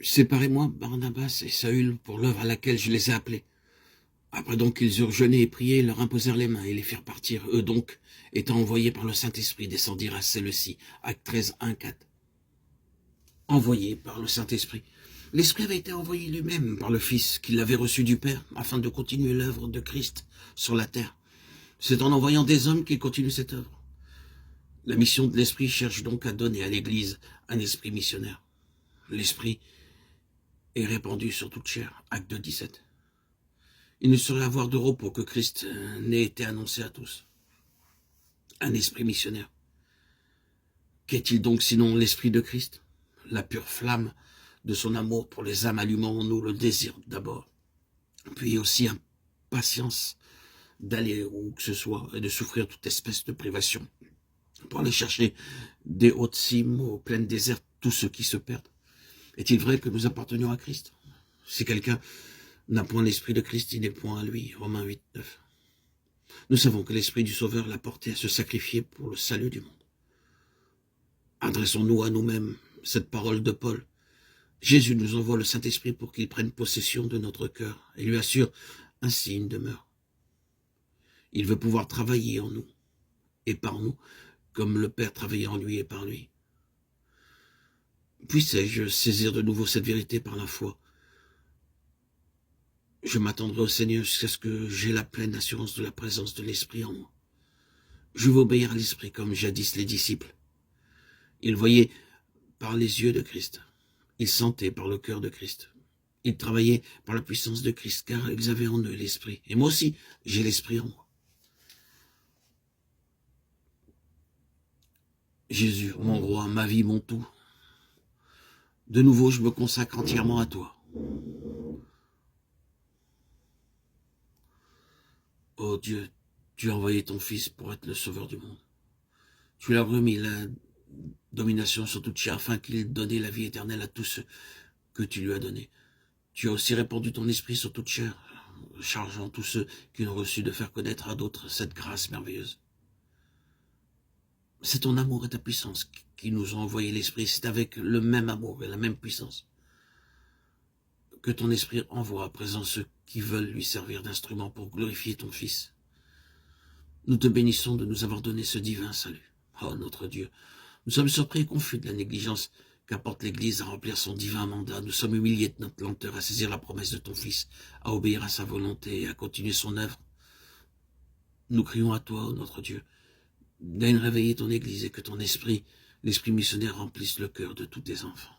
séparez-moi, Barnabas et Saül, pour l'œuvre à laquelle je les ai appelés. Après donc qu'ils eurent jeûné et prié, leur imposèrent les mains et les firent partir. Eux donc, étant envoyés par le Saint-Esprit, descendirent à Séleucie. Acte 13, 1, 4. Envoyés par le Saint-Esprit. L'Esprit avait été envoyé lui-même par le Fils, qu'il avait reçu du Père, afin de continuer l'œuvre de Christ sur la terre. C'est en envoyant des hommes qu'il continue cette œuvre. La mission de l'Esprit cherche donc à donner à l'Église un esprit missionnaire. L'Esprit est répandu sur toute chair. Acte 2, 17. Il ne saurait avoir de repos que Christ n'ait été annoncé à tous. Un esprit missionnaire. Qu'est-il donc sinon l'esprit de Christ? La pure flamme de son amour pour les âmes allumant en nous le désir d'abord, puis aussi impatience d'aller où que ce soit et de souffrir toute espèce de privation, pour aller chercher des hautes cimes aux plaines désertes tous ceux qui se perdent. Est-il vrai que nous appartenions à Christ? Si quelqu'un n'a point l'esprit de Christ, il n'est point à lui. Romains 8, 9. Nous savons que l'esprit du Sauveur l'a porté à se sacrifier pour le salut du monde. Adressons-nous à nous-mêmes cette parole de Paul. Jésus nous envoie le Saint-Esprit pour qu'il prenne possession de notre cœur et lui assure ainsi une demeure. Il veut pouvoir travailler en nous et par nous, comme le Père travaillait en lui et par lui. Puissais-je saisir de nouveau cette vérité par la foi? Je m'attendrai au Seigneur jusqu'à ce que j'aie la pleine assurance de la présence de l'Esprit en moi. Je veux obéir à l'Esprit comme jadis les disciples. Ils voyaient par les yeux de Christ. Ils sentaient par le cœur de Christ. Ils travaillaient par la puissance de Christ, car ils avaient en eux l'Esprit. Et moi aussi, j'ai l'Esprit en moi. Jésus, mon roi, ma vie, mon tout. De nouveau, je me consacre entièrement à toi. Oh Dieu, tu as envoyé ton Fils pour être le sauveur du monde. Tu lui as remis la domination sur toute chair afin qu'il donne la vie éternelle à tous ceux que tu lui as donnés. Tu as aussi répandu ton esprit sur toute chair, chargeant tous ceux qui ont reçu de faire connaître à d'autres cette grâce merveilleuse. C'est ton amour et ta puissance qui nous ont envoyé l'esprit. C'est avec le même amour et la même puissance que ton esprit envoie à présent ceux qui veulent lui servir d'instrument pour glorifier ton Fils. Nous te bénissons de nous avoir donné ce divin salut. Oh notre Dieu, nous sommes surpris et confus de la négligence qu'apporte l'Église à remplir son divin mandat. Nous sommes humiliés de notre lenteur à saisir la promesse de ton Fils, à obéir à sa volonté et à continuer son œuvre. Nous crions à toi, oh notre Dieu, daigne réveiller ton Église et que ton esprit, l'esprit missionnaire, remplisse le cœur de tous tes enfants.